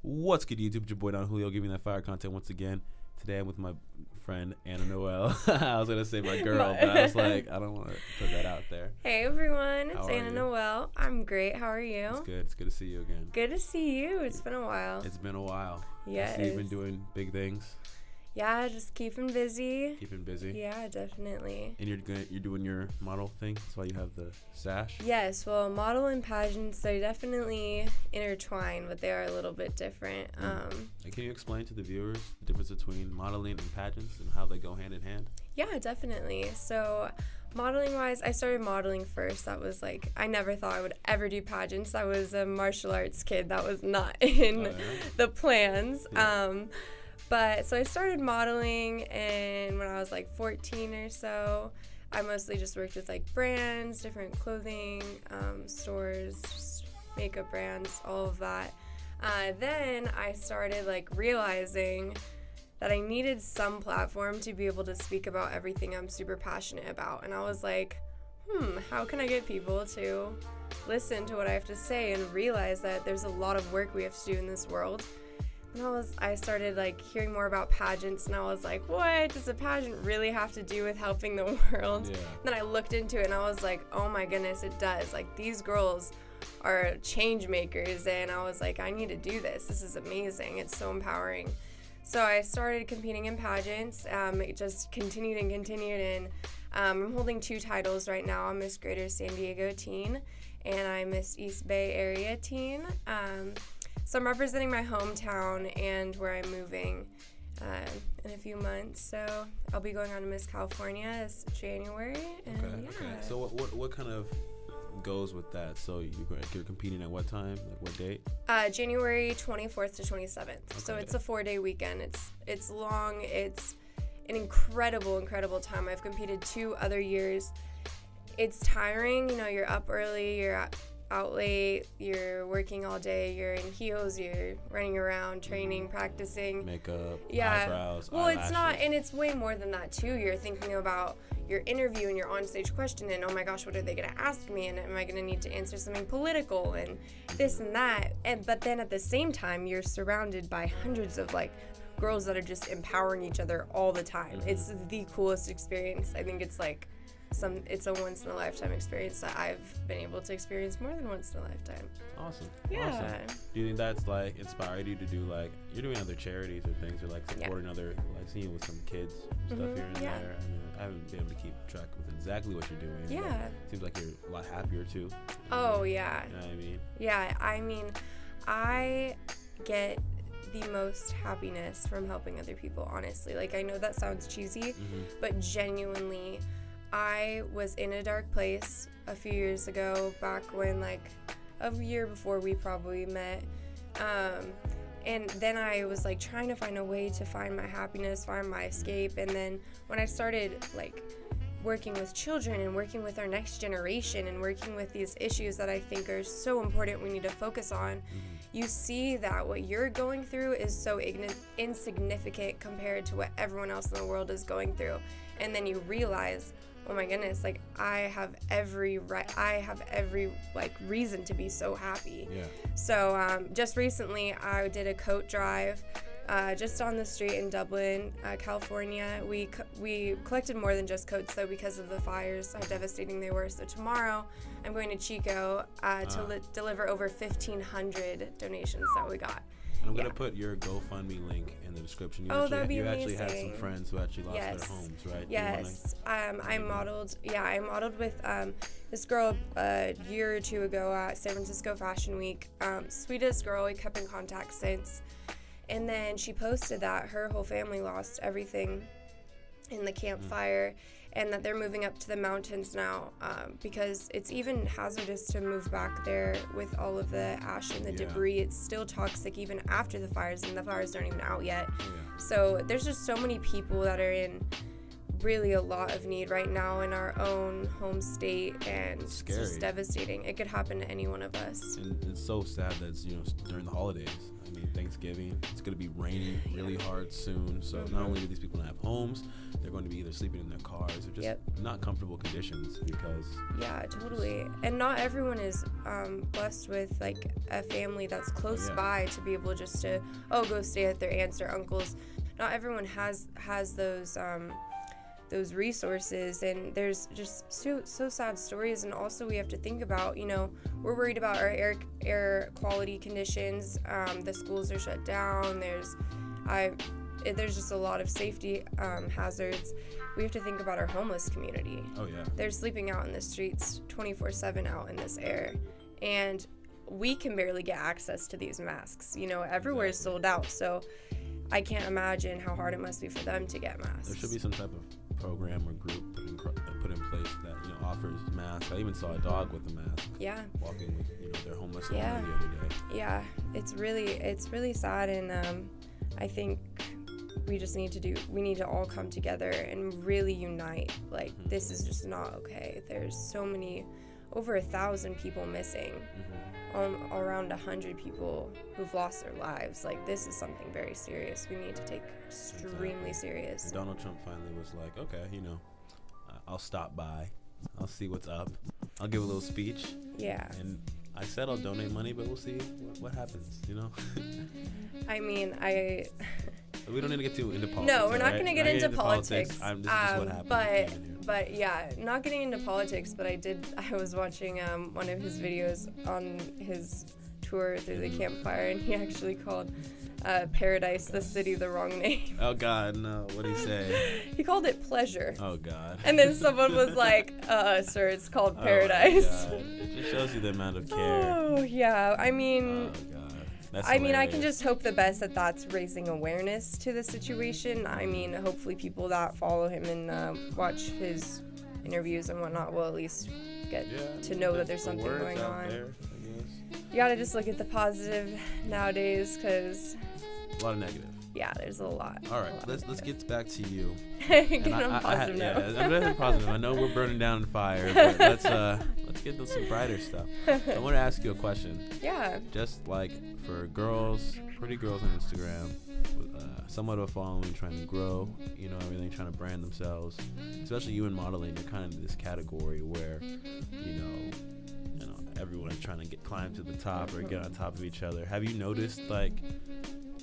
What's good, YouTube? It's your boy Don Julio giving that fire content once again. Today I'm with my friend AnnaNoel. I was gonna say my girl, but I was like, I don't want to put that out there. Hey everyone, it's How are you? AnnaNoel. I'm great. How are you? It's good. It's good to see you again. Good to see you. It's been a while. It's been a while. Yes. I see you've been doing big things. Yeah, just keeping busy. Keeping busy. Yeah, definitely. And you're doing your model thing. That's why you have the sash. Yes, well, model and pageants, they definitely intertwine, but they are a little bit different. And can you explain to the viewers the difference between modeling and pageants and how they go hand in hand? Yeah, definitely. So modeling wise, I started modeling first. That was like, I never thought I would ever do pageants. I was a martial arts kid. That was not in the plans. Yeah. But so I started modeling, and when I was like 14 or so, I mostly just worked with like brands, different clothing stores, just makeup brands, all of that. Then I started like realizing that I needed some platform to be able to speak about everything I'm super passionate about. And I was like, how can I get people to listen to what I have to say and realize that there's a lot of work we have to do in this world? And I started like hearing more about pageants, and I was like, what does a pageant really have to do with helping the world? Yeah. Then I looked into it and I was like, oh my goodness, it does. Like, these girls are change makers, and I was like, I need to do this. This is amazing. It's so empowering. So I started competing in pageants. It just continued, and I'm holding 2 titles right now. I'm Miss Greater San Diego Teen, and I'm Miss East Bay Area Teen. So I'm representing my hometown and where I'm moving in a few months. So I'll be going on to Miss California this January. And Okay. So what kind of goes with that? So you're competing at what time? Like what date? January 24th to 27th. Okay. So it's a 4-day weekend. It's long. It's an incredible time. I've competed 2 other years. It's tiring. You know, you're up early. You're out late, you're working all day, you're in heels, you're running around, training, practicing. Makeup, yeah. Eyebrows, well, eyelashes. It's not, and it's way more than that too. You're thinking about your interview and your on-stage question, and oh my gosh, what are they going to ask me, and am I going to need to answer something political, and this and that. But then at the same time, you're surrounded by hundreds of like girls that are just empowering each other all the time. It's the coolest experience. I think it's like it's a once-in-a-lifetime experience that I've been able to experience more than once in a lifetime. Awesome. Yeah. Awesome. Do you think that's like inspired you to do like you're doing other charities or things or like supporting other like seeing with some kids and stuff here and there? I mean, I haven't been able to keep track with exactly what you're doing. Yeah. It seems like you're a lot happier too. Oh yeah. You know what I mean? Yeah. I mean, I get the most happiness from helping other people. Honestly, like I know that sounds cheesy, but genuinely. I was in a dark place a few years ago, back when like a year before we probably met. And then I was like trying to find a way to find my happiness, find my escape. And then when I started like working with children and working with our next generation and working with these issues that I think are so important we need to focus on, you see that what you're going through is so insignificant compared to what everyone else in the world is going through. And then you realize, oh my goodness, like I have every like reason to be so happy. Yeah. So just recently I did a coat drive just on the street in Dublin, California. We collected more than just coats though, because of the fires, how devastating they were. So tomorrow I'm going to Chico to deliver over 1,500 donations that we got. And I'm going to put your GoFundMe link in the description. That'd be you amazing. actually had some friends who actually lost their homes, right? Yes. I modeled with this girl a year or 2 ago at San Francisco Fashion Week. Sweetest girl, we kept in contact since. And then she posted that her whole family lost everything in the campfire, and that they're moving up to the mountains now because it's even hazardous to move back there with all of the ash and the debris. It's still toxic even after the fires, and the fires aren't even out yet. So there's just so many people that are in really a lot of need right now in our own home state, and it's just devastating. It could happen to any one of us. And it's so sad that it's during the holidays. I mean, Thanksgiving. Thanksgiving. It's going to be raining really hard soon. So not only do these people not have homes, they're going to be either sleeping in their cars or just not comfortable conditions because... Yeah, totally. And not everyone is blessed with like a family that's close by to be able just to, go stay at their aunts or uncles. Not everyone has those resources, and there's just so sad stories. And also we have to think about, we're worried about our air quality conditions. The schools are shut down. There's just a lot of safety hazards. We have to think about our homeless community. Oh yeah, they're sleeping out in the streets 24/7 out in this air, and we can barely get access to these masks. Everywhere is sold out, so I can't imagine how hard it must be for them to get masks. There should be some type of program or group put in place that offers masks. I even saw a dog with a mask. Yeah. Walking with their homeless owner the other day. Yeah, it's really sad, and I think we need to all come together and really unite. Like this is just not okay. There's so many, over 1,000 people missing. Around 100 people who've lost their lives. Like, this is something very serious. We need to take extremely serious. And Donald Trump finally was like, okay, I'll stop by. I'll see what's up. I'll give a little speech. Yeah. And I said I'll donate money, but we'll see what happens, I mean, we don't need to get too into politics. No, we're not going to get into politics. This is what happened. But yeah, not getting into politics, but I was watching one of his videos on his tour through the campfire, and he actually called Paradise, the city, the wrong name. Oh God, no. What'd he say? He called it Pleasure. Oh God. And then someone was like, sir, it's called Paradise. Oh, my God. It just shows you the amount of care. Oh, yeah. I mean... Oh, God. I can just hope the best that that's raising awareness to the situation. I mean, hopefully people that follow him and watch his interviews and whatnot will at least get to know that there's something going on. There, I guess. You gotta just look at the positive nowadays, because... A lot of negative. Yeah, there's a lot. All right, let's get back to you. Get on a positive note. Yeah, I'm very positive. I know we're burning down in fire, but let's get to some brighter stuff. I want to ask you a question. Yeah. Just like for girls, pretty girls on Instagram, with somewhat of a following, trying to grow, everything, trying to brand themselves. Especially you in modeling, you're kind of in this category where, everyone's trying to climb to the top or get on top of each other. Have you noticed like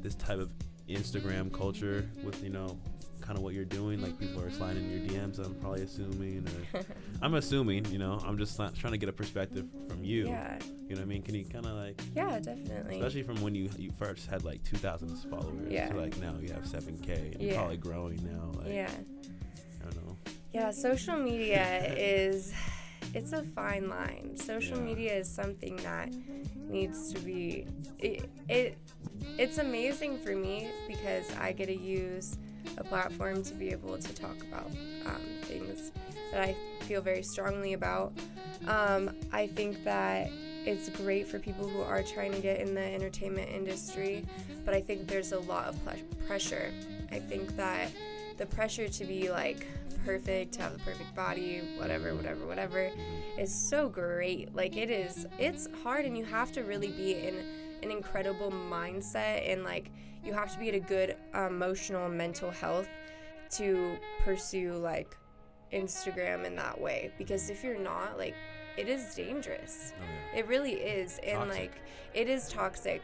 this type of Instagram culture with kind of what you're doing? Like people are sliding in your DMs, I'm probably assuming, or I'm assuming, I'm just trying to get a perspective from you. Yeah. You know what I mean? Can you kind of like... Yeah, definitely. Especially from when you first had like 2,000 followers to like now you have 7K and you're probably growing now. Like, yeah. I don't know. Yeah, social media it's a fine line. Social media is something that needs to be... It's amazing for me because I get to use a platform to be able to talk about things that I feel very strongly about. I think that it's great for people who are trying to get in the entertainment industry, but I think there's a lot of pressure. I think that the pressure to be like perfect, to have the perfect body, whatever, is so great. Like it's hard, and you have to really be in an incredible mindset, and like you have to be at a good emotional and mental health to pursue like Instagram in that way, because if you're not, like, it is dangerous. It really is. And toxic. Like it is toxic,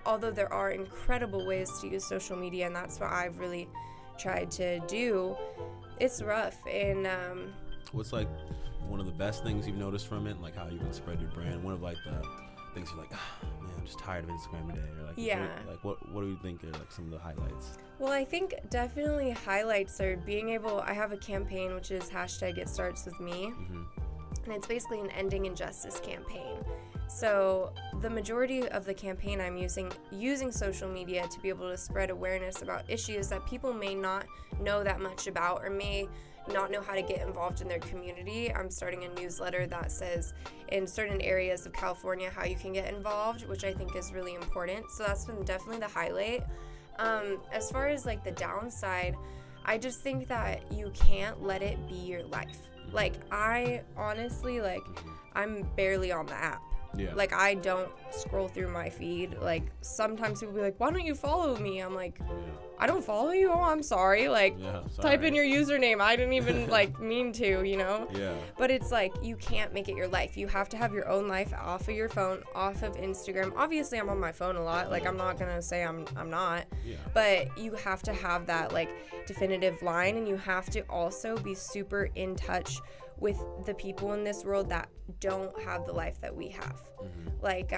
although there are incredible ways to use social media, and that's what I've really tried to do. It's rough. And what's like one of the best things you've noticed from it, like how you can spread your brand? One of like the things you're like, man, I'm just tired of Instagram today, or like, what do you think are like some of the highlights? Well, I think definitely highlights are being able... I have a campaign which is #ItStartsWithMe, and it's basically an ending injustice campaign. So the majority of the campaign, I'm using social media to be able to spread awareness about issues that people may not know that much about, or may not know how to get involved in their community. I'm starting a newsletter that says in certain areas of California how you can get involved, which I think is really important. So that's been definitely the highlight. As far as like the downside, I just think that you can't let it be your life. Like I honestly, like I'm barely on the app. Yeah. Like, I don't scroll through my feed. Like, sometimes people be like, why don't you follow me? I'm like, I don't follow you? Oh, I'm sorry. Like, type in your username. I didn't even, like, mean to, you know? Yeah. But it's like, you can't make it your life. You have to have your own life off of your phone, off of Instagram. Obviously, I'm on my phone a lot. Like, I'm not going to say I'm not. Yeah. But you have to have that, like, definitive line. And you have to also be super in touch with the people in this world that don't have the life that we have. Like,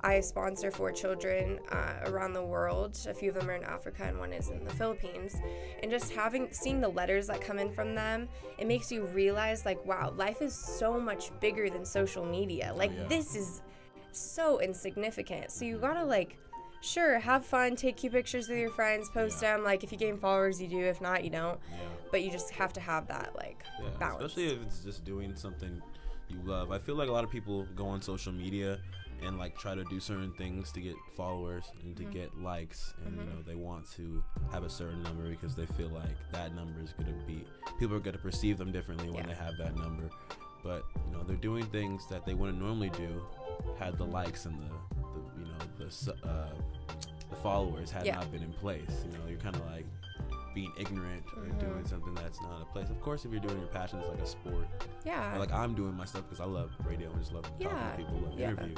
I sponsor 4 children around the world. A few of them are in Africa and one is in the Philippines. And just seeing the letters that come in from them, it makes you realize, like, wow, life is so much bigger than social media. Like, this is so insignificant. So you gotta, like, sure, have fun, take cute pictures with your friends, post them. Like, if you gain followers, you do. If not, you don't. But you just have to have that, like, balance. Especially if it's just doing something you love. I feel like a lot of people go on social media and, like, try to do certain things to get followers and to get likes, and you know, they want to have a certain number because they feel like that number is going to be, people are going to perceive them differently when they have that number. But, you know, they're doing things that they wouldn't normally do had the likes and the you know, the followers had not been in place. You know, you're kind of like being ignorant or doing something that's not a place. Of course, if you're doing your passion, it's like a sport. Yeah. Or like, I'm doing my stuff because I love radio and just love talking to people, love interviewing.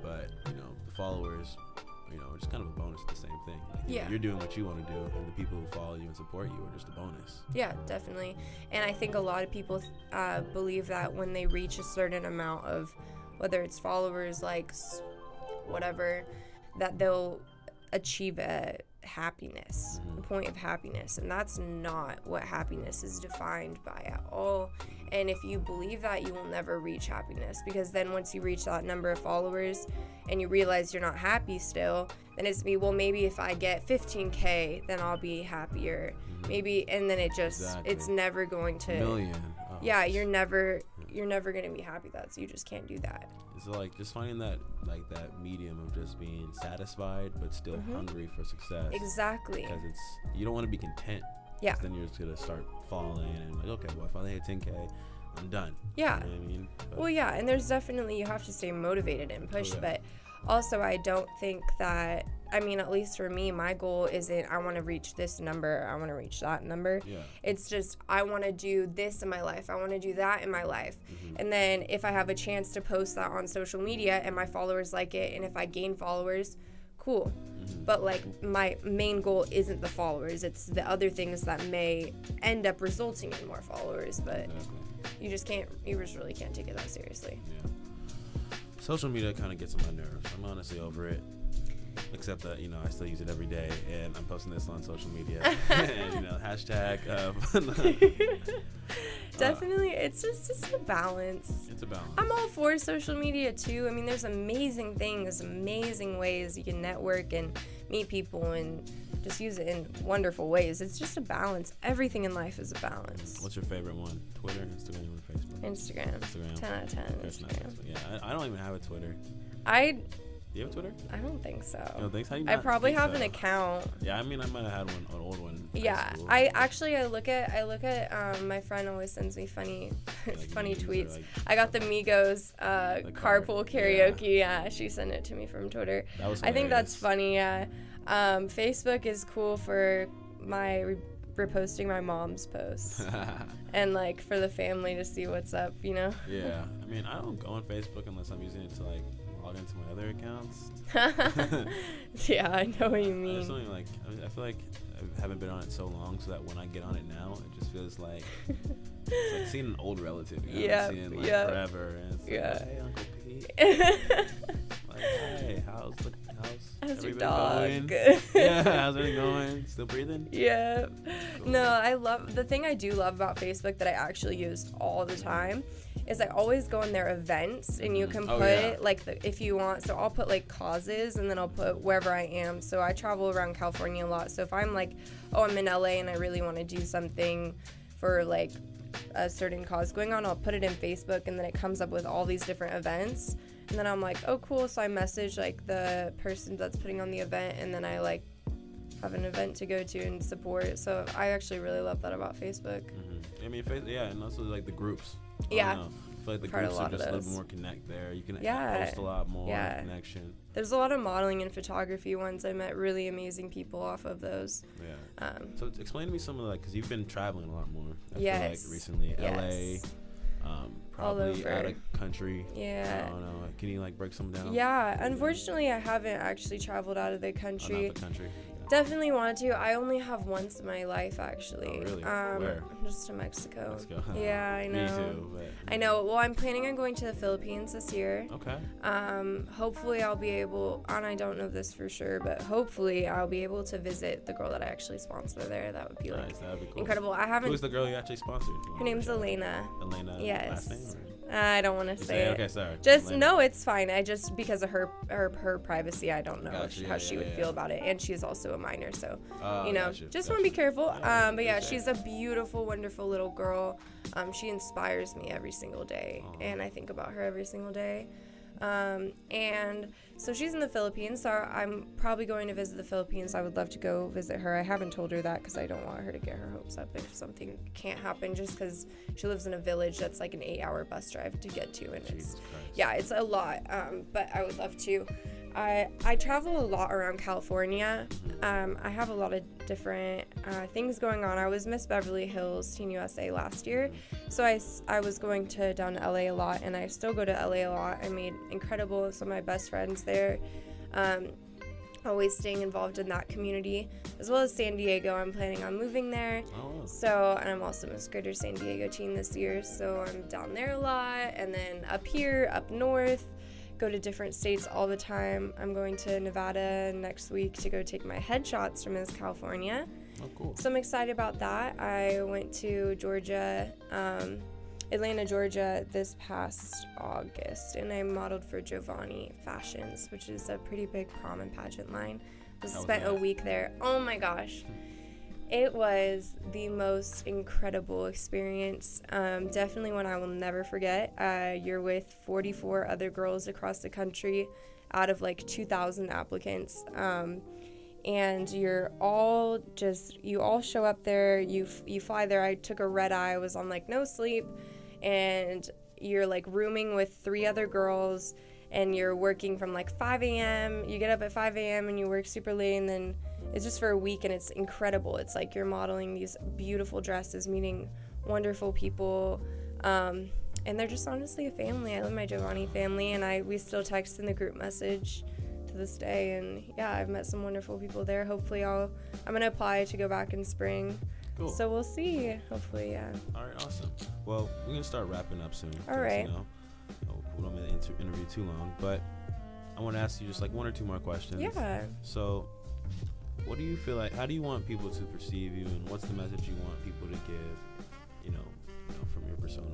But, you know, the followers, you know, are just kind of a bonus to the same thing. Like, you know, you're doing what you want to do, and the people who follow you and support you are just a bonus. Yeah, definitely. And I think a lot of people believe that when they reach a certain amount of, whether it's followers, likes, whatever, that they'll achieve a happiness, a point of happiness. And that's not what happiness is defined by at all. And if you believe that, you will never reach happiness, because then once you reach that number of followers and you realize you're not happy still, then it's well, maybe if I get 15K, then I'll be happier. Maybe, and then it just, it's never going to. Million. Oh. Yeah, you're never going to be happy. So you just can't do that. It's like just finding that, like, that medium of just being satisfied but still hungry for success. Exactly. Because it's, you don't want to be content. Yeah. Then you're just gonna start falling and like, okay, well, if I finally hit 10K, I'm done. Yeah. You know what I mean? But, well, yeah, and there's definitely, you have to stay motivated and push, but also I don't think that, I mean, at least for me, my goal isn't I want to reach this number, I want to reach that number. Yeah. It's just I want to do this in my life, I want to do that in my life. And then if I have a chance to post that on social media and my followers like it, and if I gain followers, cool. But, like, my main goal isn't the followers, it's the other things that may end up resulting in more followers. But you just really can't take it that seriously. Yeah. Social media kind of gets on my nerves. I'm honestly over it. Except that, you know, I still use it every day, and I'm posting this on social media. And, you know, hashtag. Definitely, it's just a balance. It's a balance. I'm all for social media too. I mean, there's amazing things, amazing ways you can network and meet people and just use it in wonderful ways. It's just a balance. Everything in life is a balance. What's your favorite one? Twitter, Instagram, or Facebook? Instagram. 10 out of 10. Instagram. Yeah, I don't even have a Twitter. Do you have a Twitter? I don't think so. You don't think so? I probably have an account. Yeah, I mean, I might have had an old one. Yeah, I look at my friend always sends me funny tweets. Like, I got the Migos carpool karaoke. Yeah, she sent it to me from Twitter. That was hilarious. I think that's funny. Yeah, Facebook is cool for my reposting my mom's posts and, like, for the family to see what's up, you know. Yeah, I mean, I don't go on Facebook unless I'm using it to, like, log into my other accounts. Yeah, I know what you mean. I feel like I haven't been on it so long, so that when I get on it now, it just feels like it's like seeing an old relative. You know? Seeing, like, forever. And it's like, hey, Uncle Pete. Like, hey, how's your everything dog? Going? Yeah, how's everything going? Still breathing? Yeah. Cool. No, I love, the thing I do love about Facebook that I actually use all the time is I always go on their events, and you can put like if you want, so I'll put like causes, and then I'll put wherever I am. So I travel around California a lot, so if I'm like, oh, I'm in LA and I really want to do something for like a certain cause going on, I'll put it in Facebook, and then it comes up with all these different events, and then I'm like, oh cool, so I message like the person that's putting on the event, and then I like have an event to go to and support. So I actually really love that about Facebook. I mean, and also like the groups. Yeah. I feel like the part of groups a are lot of just a those. little more connect there. You can Yeah. post a lot more Yeah. connection. There's a lot of modeling and photography ones. I met really amazing people off of those. Yeah. So explain to me some of because you've been traveling a lot more. I Yes. feel like recently, Yes. LA, probably over. out of country. Yeah. I don't know. Can you break some down? Yeah, unfortunately, I haven't actually traveled out of the Oh, country. not the country. Definitely want to. I only have once in my life, actually. Oh, really? Where? Just to Mexico. Mexico. Yeah, I know. Me too. But, I know. Well, I'm planning on going to the Philippines this year. Okay. Hopefully I'll be able, and I don't know this for sure, but hopefully I'll be able to visit the girl that I actually sponsor there. That would be Nice. That'd be cool. incredible. I haven't. Who's the girl you actually sponsored? Her name's Elena. Elena. Yes. Last name? I don't want to say it. Okay, sorry. Just Elena. no, it's fine. I just because of her privacy, I don't know Gotcha, how she would feel about it, and she's also a minor, so just want to be careful. But yeah, she's a beautiful, wonderful little girl. She inspires me every single day, and I think about her every single day. And so she's in the Philippines, so I'm probably going to visit the Philippines. I would love to go visit her. I haven't told her that because I don't want her to get her hopes up if something can't happen, just because she lives in a village that's like an 8-hour bus drive to get to, and it's a lot. But I would love to. I travel a lot around California. I have a lot of different things going on. I was Miss Beverly Hills Teen USA last year, so I was going down to LA a lot, and I still go to LA a lot. I made some of my best friends there. Always staying involved in that community, as well as San Diego. I'm planning on moving there. And I'm also Miss Greater San Diego teen this year, so I'm down there a lot, and then up here, up north. Go to different states all the time. I'm going to Nevada next week to go take my headshots for Miss California. Oh, cool. So I'm excited about that. I went to Georgia, Atlanta, Georgia this past August, and I modeled for Giovanni Fashions, which is a pretty big prom and pageant line. I spent a week there. Oh my gosh. It was the most incredible experience. Definitely one I will never forget. You're with 44 other girls across the country out of 2,000 applicants. And you're all you all show up there, you fly there. I took a red eye, I was on no sleep, and you're rooming with 3 other girls, and you're working from 5 a.m. You get up at 5 a.m. and you work super late, and then it's just for a week, and it's incredible. It's you're modeling these beautiful dresses, meeting wonderful people, and they're just honestly a family. I love my Giovanni family, and we still text in the group message to this day, and yeah, I've met some wonderful people there. Hopefully I'm gonna apply to go back in spring. Cool. So we'll see. Hopefully, yeah. All right, awesome. Well, we're gonna start wrapping up soon. All right. We don't want to interview too long, but I want to ask you just 1 or 2 more questions. Yeah. So, what do you feel how do you want people to perceive you, and what's the message you want people to give, from your persona?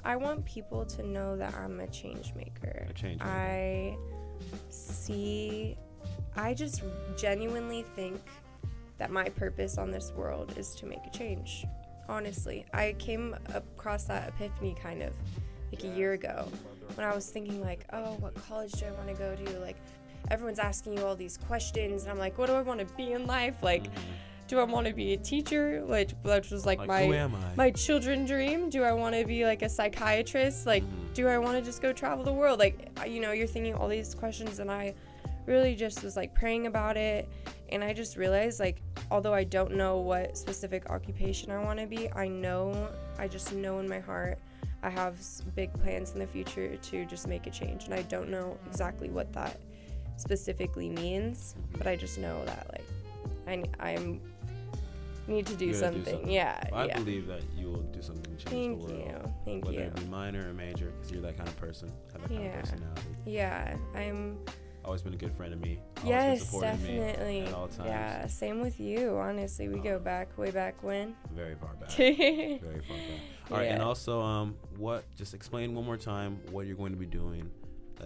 I want people to know that I'm a change maker. I just genuinely think that my purpose on this world is to make a change. Honestly, I came across that epiphany kind of a year ago when I was thinking oh, what college do I want to go to? Everyone's asking you all these questions, and I'm what do I want to be in life? Do I want to be a teacher? Which was who am I? my children's dream. Do I want to be a psychiatrist? Do I want to just go travel the world? You're thinking all these questions, and I really just was praying about it, and I just realized although I don't know what specific occupation I want to be, I just know in my heart I have big plans in the future to just make a change, and I don't know exactly what that specifically means, but I just know that I'm need to do something. Yeah. Well, I believe that you will do something to change the world. Thank you. Whether it be minor or major, because you're that kind of person, have that kind of personality. Yeah, I'm always been a good friend of me. Yes, definitely. Me at all times. Yeah, same with you. Honestly, we go back way back when. Very far back. Very far back. All right, and also, just explain one more time what you're going to be doing.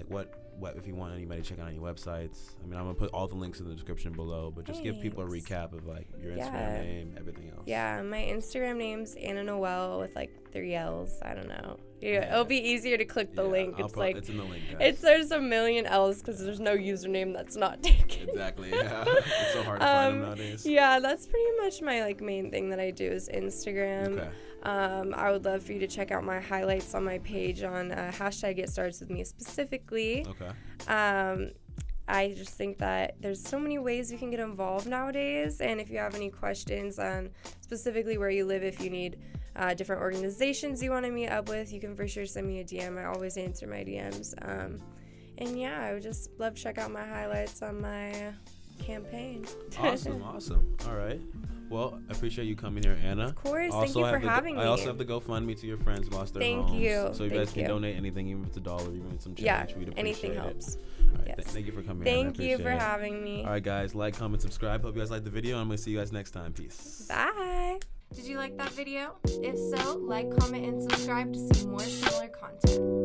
What if you want anybody to check out on your websites. I mean, I'm gonna put all the links in the description below, but just give people a recap of your Instagram name, everything else. Yeah, my Instagram name's AnnaNoel with 3 L's. I don't know. Yeah, it'll be easier to click the link. It's like it's in the link, guys. there's a million L's because there's no username that's not taken. Exactly. Yeah. It's so hard to find them nowadays. Yeah, that's pretty much my like main thing that I do is Instagram. Okay. I would love for you to check out my highlights on my page on hashtag It Starts With Me specifically. Okay. I just think that there's so many ways you can get involved nowadays, and if you have any questions on specifically where you live, if you need different organizations you want to meet up with, you can for sure send me a DM. I always answer my DMs. And yeah, I would just love to check out my highlights on my campaign. Awesome. All right. Well, I appreciate you coming here, Anna. Of course. Thank you for having me. I also have to GoFundMe to your friends who lost their homes. Thank you. So you guys can donate anything, even if it's $1, even some change. Yeah, we'd appreciate anything it. helps. All right, thank you for coming. Thank you for having me. All right, guys, like, comment, subscribe. Hope you guys liked the video. I'm gonna see you guys next time. Peace. Bye. Did you like that video? If so, like, comment, and subscribe to see more similar content.